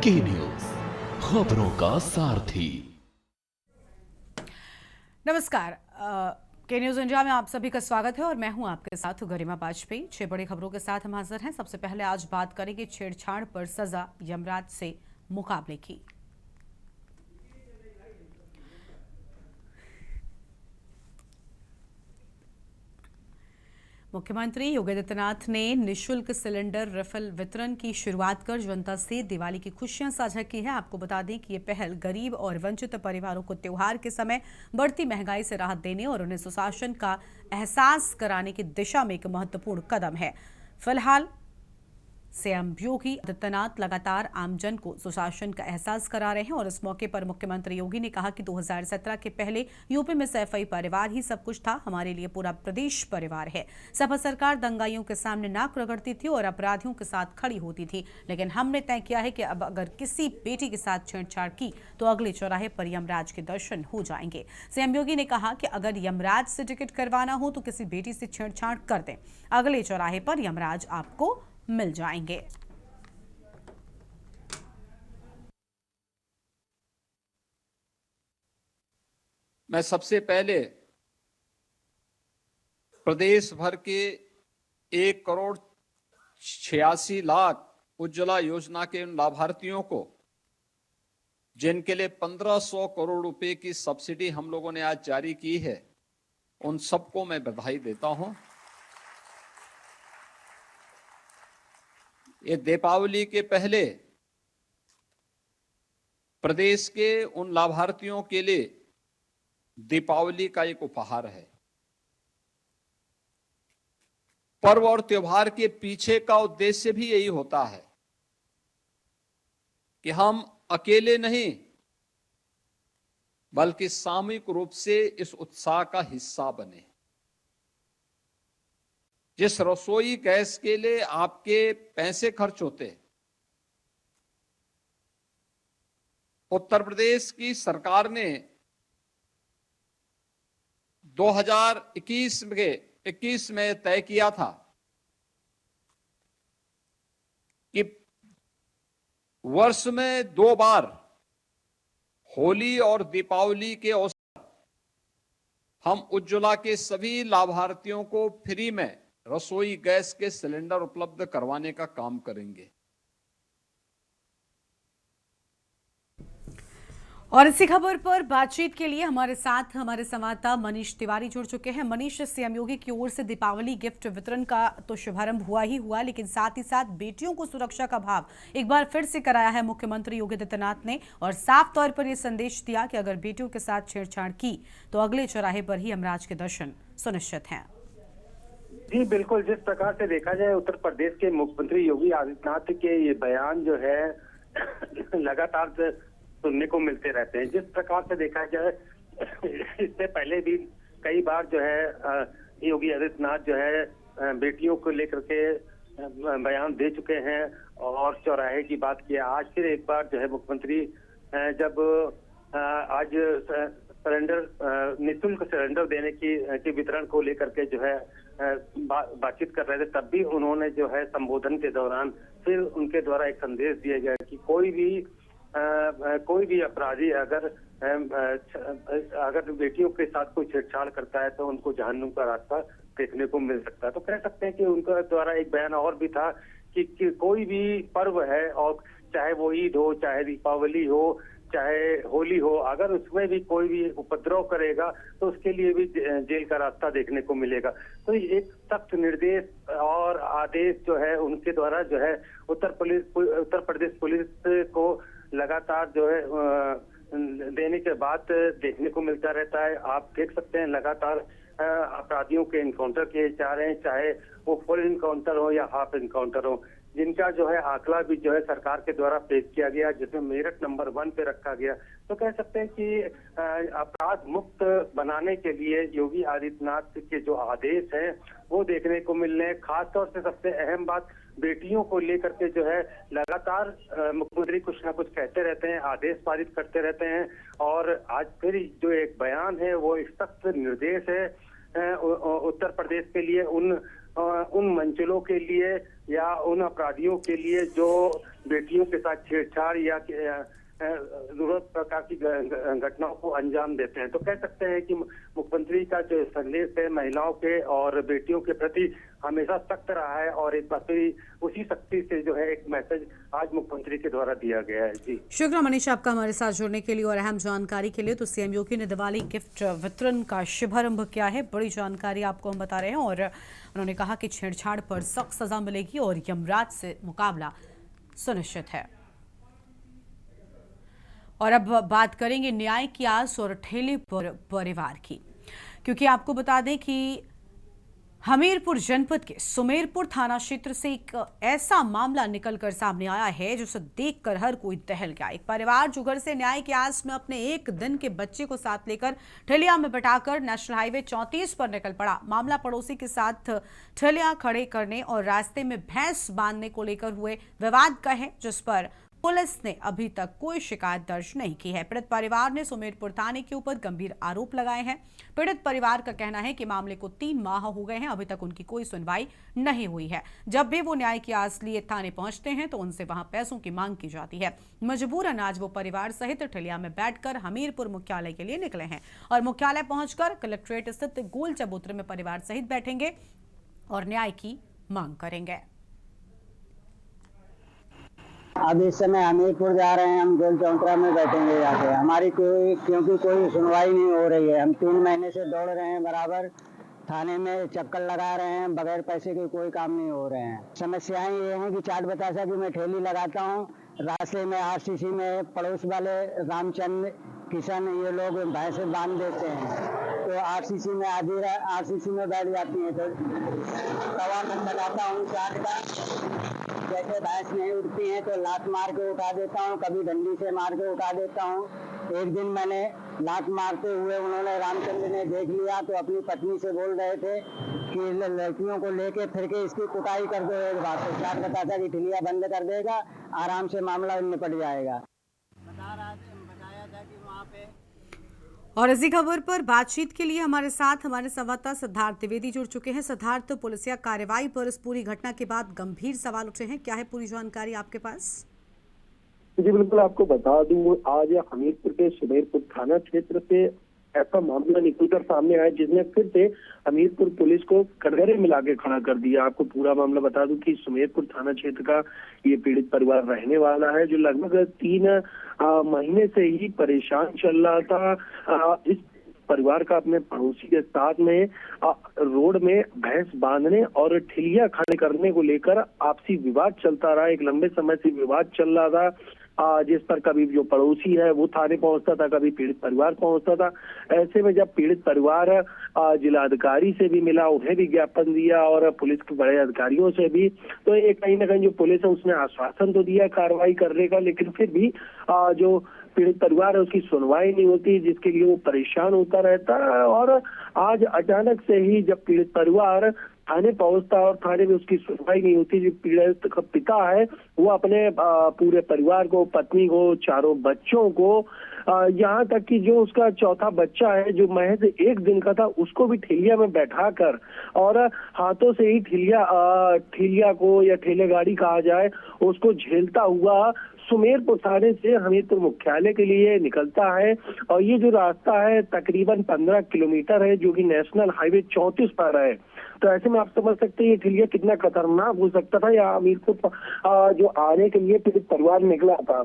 के न्यूज, खबरों का सारथी। नमस्कार, के न्यूज इंडिया में आप सभी का स्वागत है और मैं हूं आपके साथ गरिमा वाजपेयी। 6 बड़ी खबरों के साथ हम हाजिर हैं। सबसे पहले आज बात करेंगे छेड़छाड़ पर सजा, यमराज से मुकाबले की। मुख्यमंत्री योगी आदित्यनाथ ने निशुल्क सिलेंडर रिफिल वितरण की शुरुआत कर जनता से दिवाली की खुशियां साझा की है। आपको बता दें कि ये पहल गरीब और वंचित परिवारों को त्योहार के समय बढ़ती महंगाई से राहत देने और उन्हें सुशासन का एहसास कराने की दिशा में एक महत्वपूर्ण कदम है। फिलहाल सीएम योगी आदित्यनाथ लगातार आमजन को सुशासन का एहसास करा रहे हैं और इस मौके पर मुख्यमंत्री योगी ने कहा कि 2017 के पहले यूपी में सैफई परिवार ही सब कुछ था, हमारे लिए पूरा प्रदेश परिवार है। सपा सरकार दंगाइयों के सामने नाक रगड़ती थी और अपराधियों के साथ खड़ी होती थी, लेकिन हमने तय किया है कि अब अगर किसी बेटी के साथ छेड़छाड़ की तो अगले चौराहे पर यमराज के दर्शन हो जाएंगे। सीएम योगी ने कहा कि अगर यमराज से टिकट करवाना हो तो किसी बेटी से छेड़छाड़ कर दें, अगले चौराहे पर यमराज आपको मिल जाएंगे। मैं सबसे पहले प्रदेश भर के 1,86,00,000 उज्ज्वला योजना के उन लाभार्थियों को जिनके लिए 1,500 करोड़ रुपए की सब्सिडी हम लोगों ने आज जारी की है, उन सबको मैं बधाई देता हूं। ये दीपावली के पहले प्रदेश के उन लाभार्थियों के लिए दीपावली का एक उपहार है। पर्व और त्योहार के पीछे का उद्देश्य भी यही होता है कि हम अकेले नहीं बल्कि सामूहिक रूप से इस उत्साह का हिस्सा बने। जिस रसोई गैस के लिए आपके पैसे खर्च होते, उत्तर प्रदेश की सरकार ने 2021 में तय किया था कि वर्ष में 2 बार होली और दीपावली के अवसर हम उज्ज्वला के सभी लाभार्थियों को फ्री में रसोई गैस के सिलेंडर उपलब्ध करवाने का काम करेंगे। और इसी खबर पर बातचीत के लिए हमारे साथ हमारे संवाददाता मनीष तिवारी जुड़ चुके हैं। मनीष, सीएम योगी की ओर से दीपावली गिफ्ट वितरण का तो शुभारंभ हुआ ही हुआ, लेकिन साथ ही साथ बेटियों को सुरक्षा का भाव एक बार फिर से कराया है मुख्यमंत्री योगी आदित्यनाथ ने और साफ तौर पर यह संदेश दिया कि अगर बेटियों के साथ छेड़छाड़ की तो अगले चौराहे पर ही यमराज के दर्शन सुनिश्चित हैं। जी बिल्कुल, जिस प्रकार से देखा जाए उत्तर प्रदेश के मुख्यमंत्री योगी आदित्यनाथ के ये बयान जो है लगातार सुनने को मिलते रहते हैं। जिस प्रकार से देखा जाए इससे पहले भी कई बार जो है योगी आदित्यनाथ जो है बेटियों को लेकर के बयान दे चुके हैं और चौराहे की बात किया। आज फिर एक बार जो है मुख्यमंत्री जब आज सिलेंडर निःशुल्क सिलेंडर देने की वितरण को लेकर के जो है बातचीत कर रहे थे, तब भी उन्होंने जो है संबोधन के दौरान फिर उनके द्वारा एक संदेश दिया गया कि कोई भी अपराधी अगर बेटियों के साथ कोई छेड़छाड़ करता है तो उनको जहन्नुम का रास्ता देखने को मिल सकता है। तो कह सकते हैं कि उनका द्वारा एक बयान और भी था कि कोई भी पर्व है और चाहे वो ईद हो, चाहे दीपावली हो, चाहे होली हो, अगर उसमें भी कोई भी उपद्रव करेगा तो उसके लिए भी जेल का रास्ता देखने को मिलेगा। तो एक सख्त निर्देश और आदेश जो है उनके द्वारा जो है उत्तर प्रदेश पुलिस को लगातार जो है देने के बाद देखने को मिलता रहता है। आप देख सकते हैं लगातार अपराधियों के इनकाउंटर किए जा रहे हैं, चाहे वो फुल इनकाउंटर हो या हाफ इनकाउंटर हो, जिनका जो है आंकड़ा भी जो है सरकार के द्वारा पेश किया गया, जिसमें मेरठ नंबर 1 पे रखा गया। तो कह सकते हैं कि अपराध मुक्त बनाने के लिए योगी आदित्यनाथ के जो आदेश हैं वो देखने को मिल रहे हैं। खासतौर से सबसे अहम बात बेटियों को लेकर के जो है लगातार मुख्यमंत्री कुछ ना कुछ कहते रहते हैं, आदेश पारित करते रहते हैं और आज फिर जो एक बयान है वो एक सख्त निर्देश है उत्तर प्रदेश के लिए, उन मंचलों के लिए या उन अपराधियों के लिए जो बेटियों के साथ छेड़छाड़ या जरूरत प्रकार की घटनाओं को अंजाम देते हैं। तो कह सकते हैं कि मुख्यमंत्री का जो संदेश है महिलाओं के और बेटियों के प्रति हमेशा सख्त रहा है और एक बार उसी सख्ती से जो है एक मैसेज आज मुख्यमंत्री के द्वारा दिया गया है। जी शुक्रिया मनीष आपका हमारे साथ जुड़ने के लिए और अहम जानकारी के लिए। तो सीएम योगी ने दिवाली गिफ्ट वितरण का शुभारंभ किया है, बड़ी जानकारी आपको हम बता रहे हैं। और उन्होंने कहा कि छेड़छाड़ पर सख्त सजा मिलेगी और यमराज से मुकाबला सुनिश्चित है। और अब बात करेंगे न्याय की आस और ठेले पर परिवार की, क्योंकि आपको बता दें कि हमीरपुर जनपद के सुमेरपुर थाना क्षेत्र से एक ऐसा मामला निकलकर सामने आया है जिसे देखकर हर कोई दहल गया। एक परिवार जो घर से न्याय की आस में अपने 1 दिन के बच्चे को साथ लेकर ठेलिया में बैठाकर नेशनल हाईवे 34 पर निकल पड़ा। मामला पड़ोसी के साथ ठेलिया खड़े करने और रास्ते में भैंस बांधने को लेकर हुए विवाद का है, जिस पर पुलिस ने अभी तक कोई शिकायत दर्ज नहीं की है। पीड़ित परिवार ने सुमेरपुर थाने के ऊपर गंभीर आरोप लगाए हैं। पीड़ित परिवार का कहना है कि मामले को 3 माह हो गए हैं, अभी तक उनकी कोई सुनवाई नहीं हुई है। जब भी वो न्याय की आस लिए थाने पहुंचते हैं तो उनसे वहां पैसों की मांग की जाती है। मजबूरन आज वो परिवार सहित ठेलिया में बैठकर हमीरपुर मुख्यालय के लिए निकले हैं और मुख्यालय पहुंचकर कलेक्ट्रेट स्थित गोल चबूतरे में परिवार सहित बैठेंगे और न्याय की मांग करेंगे। अब इस समय हमीरपुर जा रहे हैं, हम गोल चौंतरा में बैठेंगे जाके। हमारी क्योंकि कोई सुनवाई नहीं हो रही है। हम 3 महीने से दौड़ रहे हैं, बराबर थाने में चक्कर लगा रहे हैं, बगैर पैसे के कोई काम नहीं हो रहे हैं। समस्याएं ये हैं कि चाट बतासा की मैं ठेली लगाता हूँ, रास्ते में आरसीसी में पड़ोस वाले रामचंद्र किशन ये लोग भैंसे बांध देते हैं, तो आरसीसी में आरसीसी में बैठ जाती हैं। तो तवा में लगाता हूँ चाट का, जैसे भैंस नहीं उठती हैं तो लात मार के उठा देता हूँ, कभी डंडी से मार के उठा देता हूँ। एक दिन मैंने लात मारते हुए उन्होंने रामचंद्र ने देख लिया तो अपनी पत्नी से बोल रहे थे कि लड़कियों को लेके फिर के इसकी कुटाई कर दो। एक बात तो चाट बतासा की ठिलिया बंद कर देगा, आराम से मामला निपट जाएगा। बताया था कि वहाँ पे। और इसी खबर पर बातचीत के लिए हमारे साथ हमारे संवाददाता सिद्धार्थ द्विवेदी जुड़ चुके हैं। सिद्धार्थ, पुलिसिया कार्रवाई पर इस पूरी घटना के बाद गंभीर सवाल उठे हैं, क्या है पूरी जानकारी आपके पास? जी बिल्कुल, आपको बता दूं आज हमीरपुर के सुमेरपुर थाना क्षेत्र से ऐसा मामला निकलकर सामने आया जिसने फिर से हमीरपुर पुलिस को कटघरे में लाके खड़ा कर दिया। आपको पूरा मामला बता दूं कि सुमेरपुर थाना क्षेत्र का ये पीड़ित परिवार रहने वाला है, जो लगभग 3 महीने से ही परेशान चल रहा था। इस परिवार का अपने पड़ोसी के साथ में रोड में भैंस बांधने और ठिलिया खड़े करने को लेकर आपसी विवाद चलता रहा। एक लंबे समय से विवाद चल रहा था, जिस पर कभी जो पड़ोसी है वो थाने पहुंचता था, कभी पीड़ित परिवार पहुंचता था। ऐसे में जब पीड़ित परिवार जिलाधिकारी से भी मिला, उन्हें भी ज्ञापन दिया और पुलिस के बड़े अधिकारियों से भी, तो एक कहीं ना कहीं जो पुलिस है उसने आश्वासन तो दिया कार्रवाई करने का, लेकिन फिर भी जो पीड़ित परिवार है उसकी सुनवाई नहीं होती, जिसके लिए वो परेशान होता रहता है। और आज अचानक से ही जब पीड़ित परिवार थाने पहुंचता और थाने में उसकी सुनवाई नहीं होती, जो पीड़ित का पिता है वो अपने पूरे परिवार को, पत्नी को, 4 बच्चों को, यहाँ तक कि जो उसका 4था बच्चा है जो महज 1 दिन का था, उसको भी ठेलिया में बैठाकर और हाथों से ही ठेलिया को या ठेले गाड़ी कहा जाए उसको झेलता हुआ सुमेरपुर थाने से हमीरपुर मुख्यालय के लिए निकलता है। और ये जो रास्ता है तकरीबन 15 किलोमीटर है, जो कि नेशनल हाईवे 34 पर है। तो ऐसे में आप समझ सकते हैं ये ठेलिया कितना खतरनाक हो सकता था। या हमीरपुर जो आने के लिए पीड़ित परिवार निकला था।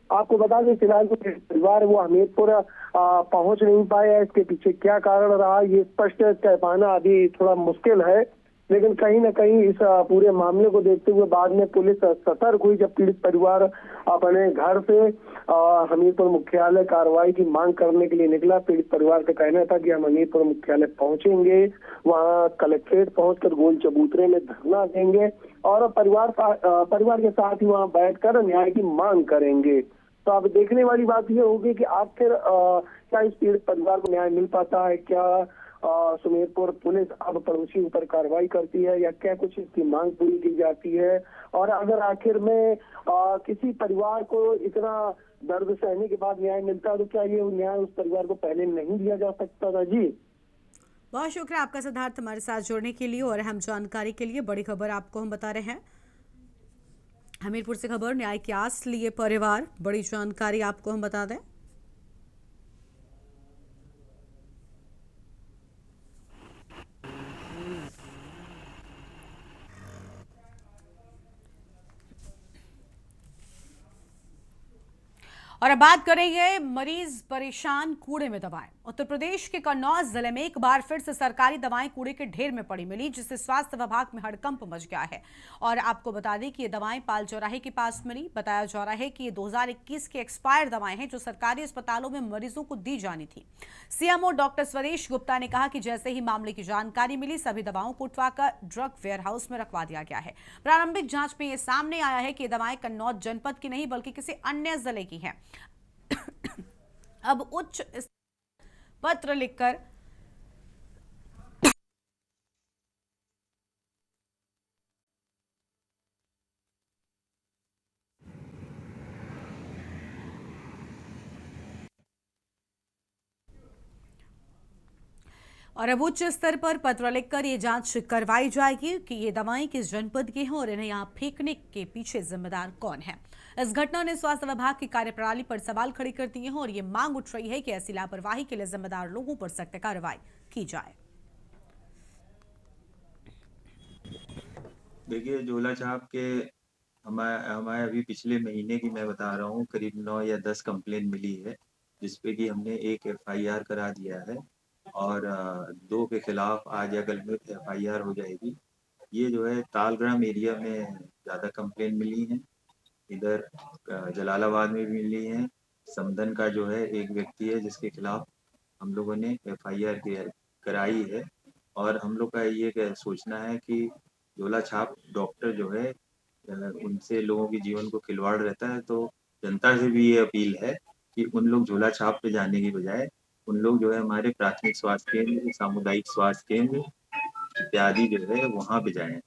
आपको बता दें फिलहाल जो परिवार वो हमीरपुर पहुंच नहीं पाया, इसके पीछे क्या कारण रहा ये स्पष्ट कह पाना अभी थोड़ा मुश्किल है, लेकिन कहीं ना कहीं इस पूरे मामले को देखते हुए बाद में पुलिस सतर्क हुई जब पीड़ित परिवार अपने घर से हमीरपुर मुख्यालय कार्रवाई की मांग करने के लिए निकला। पीड़ित परिवार का कहना था कि हम हमीरपुर मुख्यालय पहुंचेंगे, वहां कलेक्ट्रेट पहुंचकर गोल चबूतरे में धरना देंगे और परिवार के साथ ही वहां बैठकर न्याय की मांग करेंगे। तो अब देखने वाली बात यह होगी कि आखिर क्या इस पीड़ित परिवार को न्याय मिल पाता है, क्या सुमेरपुर पुलिस अब पड़ोसियों पर कार्रवाई करती है या क्या कुछ इसकी मांग पूरी की जाती है। और अगर आखिर में किसी परिवार को इतना दर्द सहने के बाद न्याय मिलता है तो क्या ये न्याय उस परिवार को पहले नहीं दिया जा सकता था। जी बहुत शुक्रिया आपका सिद्धार्थ हमारे साथ जुड़ने के लिए और अहम जानकारी के लिए। बड़ी खबर आपको हम बता रहे हैं। हमीरपुर से खबर, न्याय की आस लिए परिवार, बड़ी जानकारी आपको हम बता दें। और अब बात करेंगे मरीज परेशान, कूड़े में दवाएं। उत्तर प्रदेश के कन्नौज जिले में एक बार फिर से सरकारी दवाएं कूड़े के ढेर में पड़ी मिली, जिससे स्वास्थ्य विभाग में हड़कंप मच गया है। और आपको बता दें कि ये दवाएं पाल चौराहे के पास मिली। बताया जा रहा है कि ये 2021 की एक्सपायर दवाएं हैं जो सरकारी अस्पतालों में मरीजों को दी जानी थी। सीएमओ डॉक्टर स्वदेश गुप्ता ने कहा कि जैसे ही मामले की जानकारी मिली, सभी दवाओं को उठवाकर ड्रग वेयर हाउस में रखवा दिया गया है। प्रारंभिक जांच में यह सामने आया है कि ये दवाएं कन्नौज जनपद की नहीं बल्कि किसी अन्य जिले की हैं। अब उच्च पत्र लिखकर और अब उच्च स्तर पर पत्र लिखकर ये जांच करवाई जाएगी कि ये दवाएं किस जनपद की हैं और इन्हें यहां फेंकने के पीछे जिम्मेदार कौन है। इस घटना ने स्वास्थ्य विभाग की कार्यप्रणाली पर सवाल खड़े कर दिए हैं और ये मांग उठ रही है कि ऐसी लापरवाही के लिए जिम्मेदार लोगों पर सख्त कार्रवाई की जाए। देखिए, झोला छाप के हमारे अभी पिछले महीने की मैं बता रहा हूँ, करीब 9 या 10 कंप्लेन मिली है, जिसपे कि हमने एक एफआईआर करा दिया है और 2 के खिलाफ आज या कल में एफआईआर हो जाएगी। ये जो है तालग्राम एरिया में ज़्यादा कंप्लेन मिली हैं, इधर जलालाबाद में भी मिली हैं। समदन का जो है एक व्यक्ति है जिसके खिलाफ हम लोगों ने एफआईआर कराई है। और हम लोग का ये सोचना है कि झोला छाप डॉक्टर जो है उनसे लोगों के जीवन को खिलवाड़ रहता है। तो जनता से भी ये अपील है कि उन लोग झोला छाप पे जाने की बजाय उन लोग जो है हमारे प्राथमिक स्वास्थ्य केंद्र, सामुदायिक स्वास्थ्य केंद्र इत्यादि जो है वहाँ पे जाएं।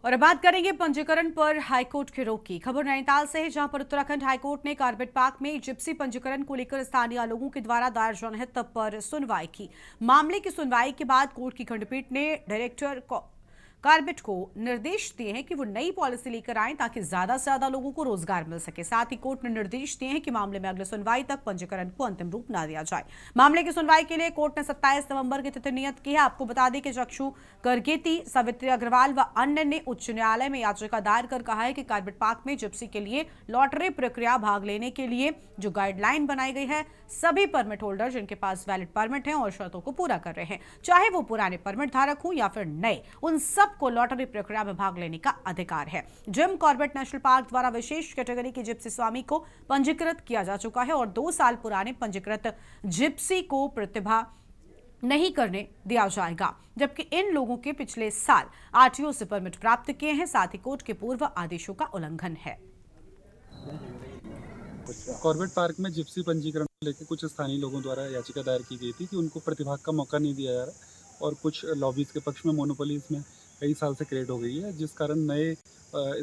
और अब बात करेंगे पंजीकरण पर हाईकोर्ट की रोक की। खबर नैनीताल से है, जहां पर उत्तराखंड हाईकोर्ट ने कार्बेट पार्क में जिप्सी पंजीकरण को लेकर स्थानीय लोगों के द्वारा दायर जनहित पर सुनवाई की। मामले की सुनवाई के बाद कोर्ट की खंडपीठ ने डायरेक्टर कार्बेट को निर्देश दिए हैं कि वो नई पॉलिसी लेकर आएं ताकि ज्यादा से ज्यादा लोगों को रोजगार मिल सके। साथ ही कोर्ट ने निर्देश दिए हैं कि मामले में अगले सुनवाई तक पंजीकरण को अंतिम रूप न दिया जाए। मामले की सुनवाई के लिए कोर्ट ने 27 नवंबर की तिथि नियत की है। आपको बता दें कि चक्षु करगेती, सावित्री अग्रवाल व अन्य ने उच्च न्यायालय में याचिका दायर कर कहा है कि कार्बेट पार्क में जिप्सी के लिए लॉटरी प्रक्रिया भाग लेने के लिए जो गाइडलाइन बनाई गई है, सभी परमिट होल्डर जिनके पास वैलिड परमिट है और शर्तों को पूरा कर रहे हैं, चाहे वो पुराने परमिट धारक हो या फिर नए, उन सबको लॉटरी प्रक्रिया में भाग लेने का अधिकार है। जिम कॉर्बेट नेशनल पार्क द्वारा विशेष कैटेगरी के जिप्सी स्वामी को पंजीकृत किया जा चुका है और 2 साल पुराने पंजीकृत जिप्सी को प्रतिभा नहीं करने दिया जाएगा, जबकि इन लोगों के पिछले साल आरटीओ से परमिट प्राप्त किए हैं। साथ ही कोर्ट के पूर्व आदेशों का उल्लंघन है। कॉर्बेट पार्क में जिप्सी पंजीकरण को लेकर कुछ स्थानीय लोगों द्वारा याचिका दायर की गई थी कि उनको प्रतिभाग का मौका नहीं दिया जा रहा और कुछ लॉबीज के पक्ष में मोनोपोली इसमें कई साल से क्रिएट हो गई है, जिस कारण नए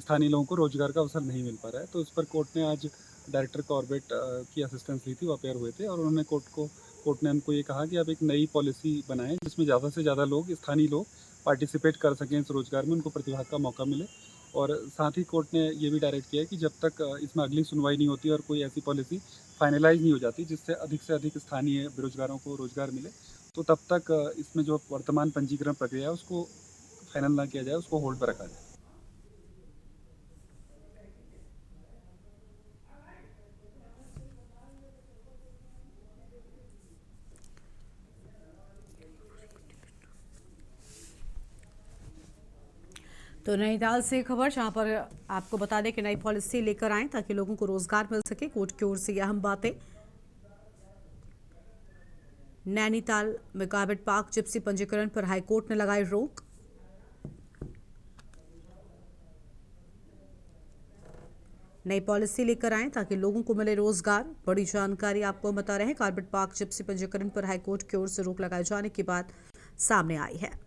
स्थानीय लोगों को रोजगार का अवसर नहीं मिल पा रहा है। तो इस पर कोर्ट ने आज डायरेक्टर कॉर्बेट की असिस्टेंस ली थी, वो अपेयर हुए थे और उन्होंने कोर्ट ने उनको ये कहा कि आप एक नई पॉलिसी बनाएं जिसमें ज़्यादा से ज़्यादा लोग, स्थानीय लोग पार्टिसिपेट कर सकें इस रोजगार में, उनको प्रतिभाग का मौका मिले। और साथ ही कोर्ट ने ये भी डायरेक्ट किया है कि जब तक इसमें अगली सुनवाई नहीं होती और कोई ऐसी पॉलिसी फाइनलाइज नहीं हो जाती जिससे अधिक से अधिक स्थानीय बेरोजगारों को रोजगार मिले, तो तब तक इसमें जो वर्तमान पंजीकरण प्रक्रिया है उसको फाइनल ना किया जाए, उसको होल्ड पर रखा जाए। तो नैनीताल से खबर, जहां पर आपको बता दें कि नई पॉलिसी लेकर आए ताकि लोगों को रोजगार मिल सके। कोर्ट की ओर से यह अहम बातें। नैनीताल में कार्बेट पार्क जिप्सी पंजीकरण पर हाईकोर्ट ने लगाई रोक। नई पॉलिसी लेकर आए ताकि लोगों को मिले रोजगार। बड़ी जानकारी आपको बता रहे हैं, कार्बेट पार्क जिप्सी पंजीकरण पर हाईकोर्ट की ओर से रोक लगाए जाने की बात सामने आई है।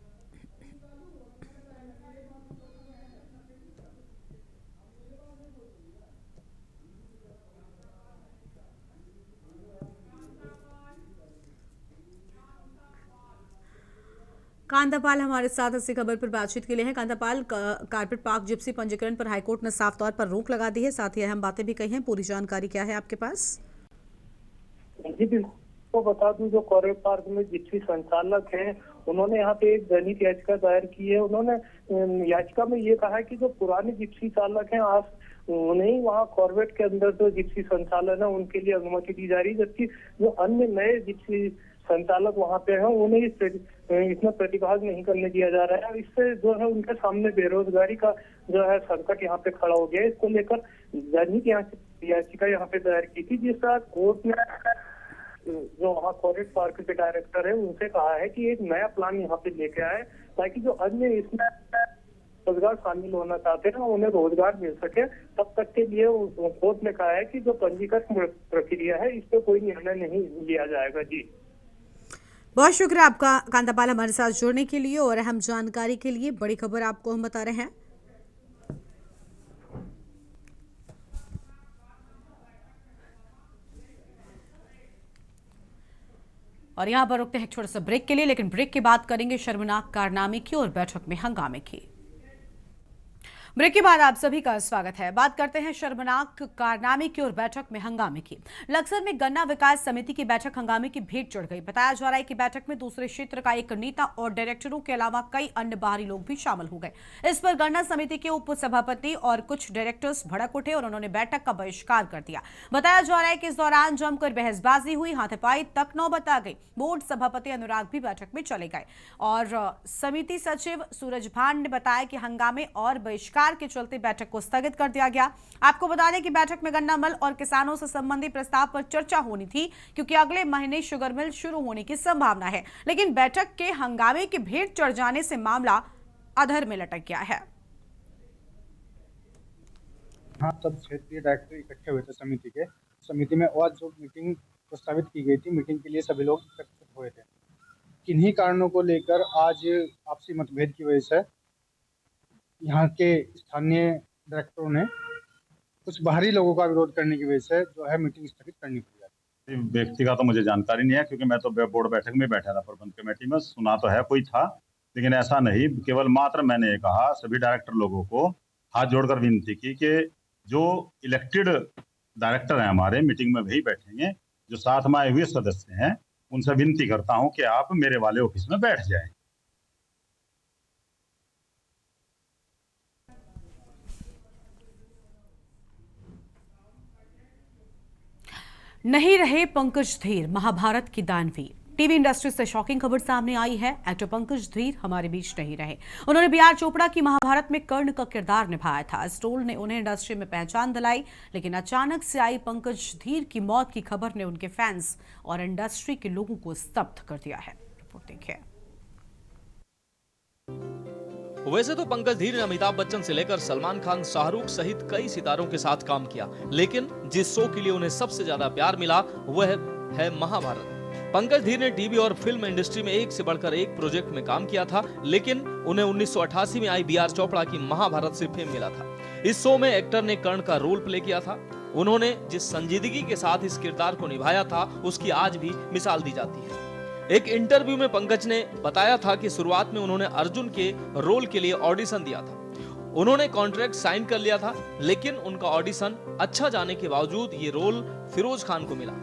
कांतापाल हमारे साथ इसी खबर पर बातचीत के लिए हैं। कांतापाल, कारपेट पार्क जिप्सी पंजीकरण पर हाईकोर्ट ने साफ तौर पर रोक लगा दी है, साथ ही अहम बातें भी कही हैं। पूरी जानकारी क्या है आपके पास? जी बिल्कुल, तो बता दूं, जो कारपेट पार्क में जिप्सी संचालक हैं, उन्होंने यहाँ पे एक जनहित याचिका दायर की है। उन्होंने याचिका में ये कहा है कि जो पुराने जिप्सी चालक हैं, आज उन्हें वहाँ कॉर्बेट के अंदर जो जिप्सी संचालन है उनके लिए अनुमति दी जा रही है, जबकि जो अन्य नए जिप्सी संचालक वहाँ पे हैं उन्हें इसमें प्रतिभाग नहीं करने दिया जा रहा है। इससे जो है उनके सामने बेरोजगारी का जो है संकट यहाँ पे खड़ा हो गया है। इसको लेकर जनहित याचिका यहाँ पे दायर की थी, जिसका कोर्ट ने जो वहाँ कॉर्बेट पार्क के डायरेक्टर है उनसे कहा है कि एक नया प्लान यहाँ पे लेके आए, ताकि जो अन्य इसमें रोजगार शामिल होना चाहते हैं उन्हें रोजगार मिल सके। तब तक के लिए कोर्ट ने कहा है कि जो पंजीकरण प्रक्रिया है इस पे कोई निर्णय नहीं लिया जाएगा। जी बहुत शुक्रिया आपका कांतापाल, हमारे साथ जुड़ने के लिए और अहम जानकारी के लिए। बड़ी खबर आपको हम बता रहे हैं। और यहां पर रुकते हैं एक छोटे से ब्रेक के लिए, लेकिन ब्रेक के बाद करेंगे शर्मनाक कारनामे की और बैठक में हंगामे की। ब्रेक के बाद आप सभी का स्वागत है। बात करते हैं शर्मनाक कारनामे की और बैठक में हंगामे की। लक्सर में गन्ना विकास समिति की बैठक हंगामे की भेंट चढ़ गई। बताया जा रहा है कि बैठक में दूसरे क्षेत्र का एक नेता और डायरेक्टरों के अलावा कई अन्य बाहरी लोग भी शामिल हो गए। इस पर गन्ना समिति के उप सभापति और कुछ डायरेक्टर्स भड़क उठे और उन्होंने बैठक का बहिष्कार कर दिया। बताया जा रहा है कि इस दौरान जमकर बहसबाजी हुई, हाथापाई तक नौबत आ गई। बोर्ड सभापति अनुराग भी बैठक में चले गए और समिति सचिव सूरज भान ने बताया कि हंगामे और बहिष्कार के चलते बैठक को स्थगित कर दिया गया। आपको बता दें कि बैठक में गन्ना मिल और किसानों से संबंधित प्रस्ताव पर चर्चा होनी थी, क्योंकि अगले महीने शुगर मिल शुरू होने की संभावना है, लेकिन बैठक के हंगामे की भेंट चढ़ जाने से मामला अधर में लटक गया है। हाँ, सब क्षेत्रीय डायरेक्टर इकट्ठे हुए थे समिति में, और जो मीटिंग प्रस्तावित की गई थी, मीटिंग के लिए सभी लोग एकत्रित हुए थे। किन्हीं कारणों को लेकर आज आपसी मतभेद की वजह से यहाँ के स्थानीय डायरेक्टरों ने कुछ बाहरी लोगों का विरोध करने की वजह से जो है मीटिंग स्थगित करनी पड़ी। व्यक्ति का तो मुझे जानकारी नहीं है, क्योंकि मैं तो बोर्ड बैठक में बैठा था, प्रबंध कमेटी में। सुना तो है कोई था, लेकिन ऐसा नहीं। केवल मात्र मैंने ये कहा, सभी डायरेक्टर लोगों को हाथ जोड़कर विनती की कि जो इलेक्टेड डायरेक्टर हैं हमारे, मीटिंग में भी बैठेंगे, जो साथ में आए हुए सदस्य हैं, उनसे विनती करता हूं कि आप मेरे वाले ऑफिस में बैठ जाएं। नहीं रहे पंकज धीर, महाभारत की दानवीर। टीवी इंडस्ट्री से शॉकिंग खबर सामने आई है। एक्टर पंकज धीर हमारे बीच नहीं रहे। उन्होंने बी आर चोपड़ा की महाभारत में कर्ण का किरदार निभाया था। इस रोल ने उन्हें इंडस्ट्री में पहचान दिलाई, लेकिन अचानक से आई पंकज धीर की मौत की खबर ने उनके फैंस और इंडस्ट्री के लोगों को स्तब्ध कर दिया है। रिपोर्ट देखिए। वैसे तो पंकज धीर ने अमिताभ बच्चन से लेकर सलमान खान, शाहरुख सहित कई सितारों के साथ काम किया, लेकिन जिस शो के लिए उन्हें सबसे ज्यादा प्यार मिला वह है महाभारत। पंकज धीर ने टीवी और फिल्म इंडस्ट्री में एक से बढ़कर एक प्रोजेक्ट में काम किया था, लेकिन उन्हें 1988 में आई बी आर चोपड़ा की महाभारत से फेम मिला था। इस शो में एक्टर ने कर्ण का रोल प्ले किया था। उन्होंने जिस संजीदगी के साथ इस किरदार को निभाया था, उसकी आज भी मिसाल दी जाती है। एक इंटरव्यू में पंकज ने बताया था कि शुरुआत में उन्होंने अर्जुन के रोल के लिए ऑडिशन दिया था। उन्होंने कॉन्ट्रैक्ट साइन कर लिया था, लेकिन उनका ऑडिशन अच्छा जाने के बावजूद ये रोल फिरोज खान को मिला।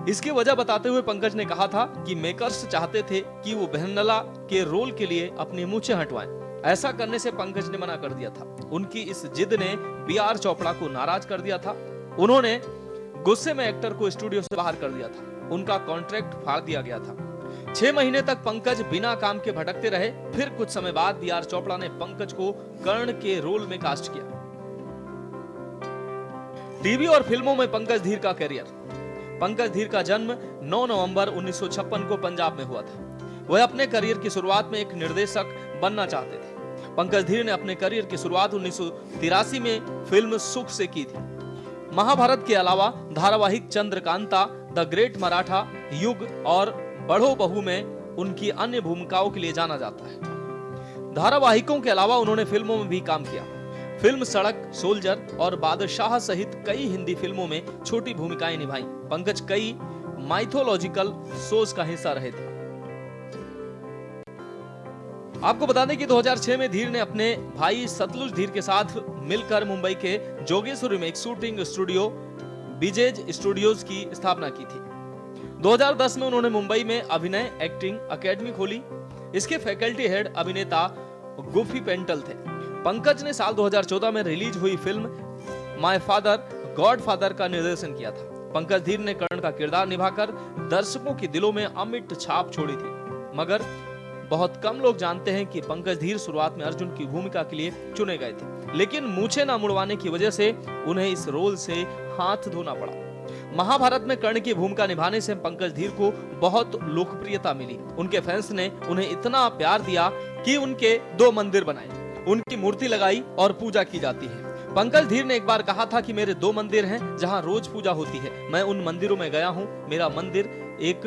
इसकी वजह बताते हुए पंकज ने कहा था कि मेकर्स चाहते थे कि वो बहनला के रोल के लिए अपनी मूंछें हटवाएं। ऐसा करने से पंकज ने मना कर दिया था। उनकी इस जिद ने बी आर चोपड़ा को नाराज कर दिया था। उन्होंने गुस्से में एक्टर को स्टूडियो से बाहर कर दिया था। उनका कॉन्ट्रैक्ट फाड़ दिया गया था। 6 महीने तक पंकज बिना काम के भटकते रहे। फिर कुछ समय बाद बी आर चोपड़ा ने पंकज को कर्ण के रोल में कास्ट किया। टीवी और फिल्मों में पंकज धीर का करियर। पंकज धीर का जन्म 9 नवंबर 1956 को पंजाब में हुआ था। वह अपने करियर की शुरुआत में एक निर्देशक बनना चाहते थे। पंकज धीर ने अपने करियर की शुरुआत 1983 में फिल्म सुख से की थी। महाभारत के अलावा धारावाहिक चंद्रकांता, द ग्रेट मराठा, युग और बढ़ो बहू में उनकी अन्य भूमिकाओं के लिए जाना जाता है। धारावाहिकों के अलावा उन्होंने फिल्मों में भी काम किया। फिल्म सड़क, सोल्जर और बादशाह सहित कई हिंदी फिल्मों में छोटी भूमिकाएं निभाई। पंकज कई माइथोलॉजिकल शोज का हिस्सा रहे थे। आपको बता दें कि 2006 में धीर ने अपने भाई सतलुज धीर के साथ मिलकर मुंबई के जोगेश्वरी में एक शूटिंग स्टूडियो विजेज स्टूडियोज की स्थापना की थी। 2010 में उन्होंने मुंबई में अभिनय एक्टिंग अकेडमी खोली। इसके फैकल्टी हेड अभिनेता गुफी पेंटल थे। पंकज ने साल 2014 में रिलीज हुई फिल्म माय फादर गॉडफादर का निर्देशन किया था। पंकज धीर ने कर्ण का किरदार निभाकर दर्शकों के दिलों में अमिट छाप छोड़ी थी, मगर बहुत कम लोग जानते हैं कि पंकज धीर शुरुआत में अर्जुन की भूमिका के लिए चुने गए थे, लेकिन मूछें न मुड़वाने की वजह से उन्हें इस रोल से हाथ धोना पड़ा। महाभारत में कर्ण की भूमिका निभाने से पंकज धीर को बहुत लोकप्रियता मिली। उनके फैंस ने उन्हें इतना प्यार दिया कि उनके 2 मंदिर बनाए, उनकी मूर्ति लगाई और पूजा की जाती है। पंकज धीर ने एक बार कहा था कि मेरे 2 मंदिर हैं जहां रोज पूजा होती है। मैं उन मंदिरों में गया हूं। मेरा मंदिर एक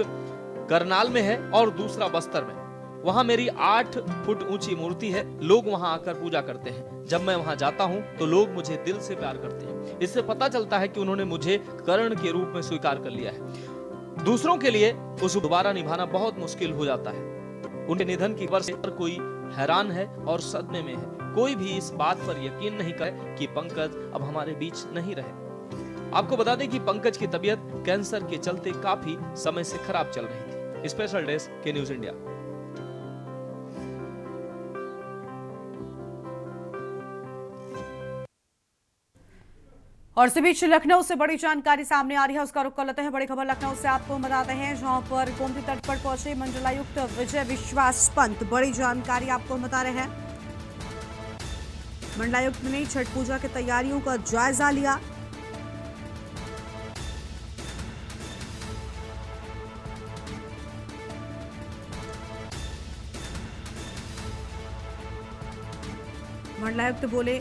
करनाल में है और दूसरा बस्तर में। वहां मेरी 8 फुट ऊंची मूर्ति है। लोग वहां आकर पूजा करते हैं। जब मैं वहां जाता हूं तो लोग मुझे दिल से प्यार करते हैं। इससे पता चलता है कि उन्होंने मुझे कर्ण के रूप में स्वीकार कर लिया है। दूसरों के लिए उसे दोबारा निभाना बहुत मुश्किल हो जाता है। उनके निधन की खबर से हर कोई हैरान है और सदमे में है। कोई भी इस बात पर यकीन नहीं करे कि पंकज अब हमारे बीच नहीं रहे। आपको बता दें कि पंकज की तबीयत कैंसर के चलते काफी समय से खराब चल रही थी। स्पेशल डेस्क के न्यूज इंडिया। और इसी बीच लखनऊ से बड़ी जानकारी सामने आ रही है, उसका रुख कर लेते हैं। बड़ी खबर लखनऊ से आपको बताते हैं, जहां पर गोमती तट पर पहुंचे मंडलायुक्त विजय विश्वास पंत। बड़ी जानकारी आपको बता रहे हैं। मंडलायुक्त ने छठ पूजा की तैयारियों का जायजा लिया। मंडलायुक्त बोले,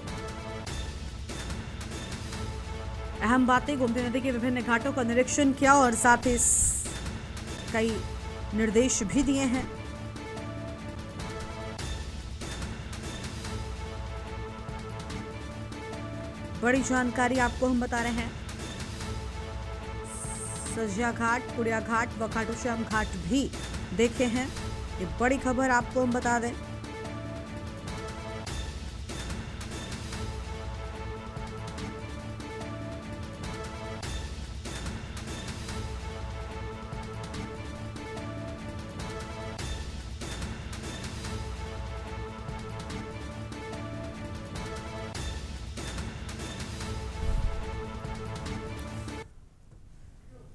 अहम बातें, गोमती नदी के विभिन्न घाटों का निरीक्षण किया और साथ ही कई निर्देश भी दिए हैं। बड़ी जानकारी आपको हम बता रहे हैं। सजिया घाट, कुड़िया घाट व खाटू श्याम घाट भी देखे हैं। ये बड़ी खबर आपको हम बता दें।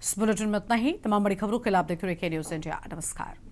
इस बुलेटिन में इतना ही। तमाम बड़ी खबरों के लिए आप देख रहे हैं के न्यूज़ इंडिया। नमस्कार।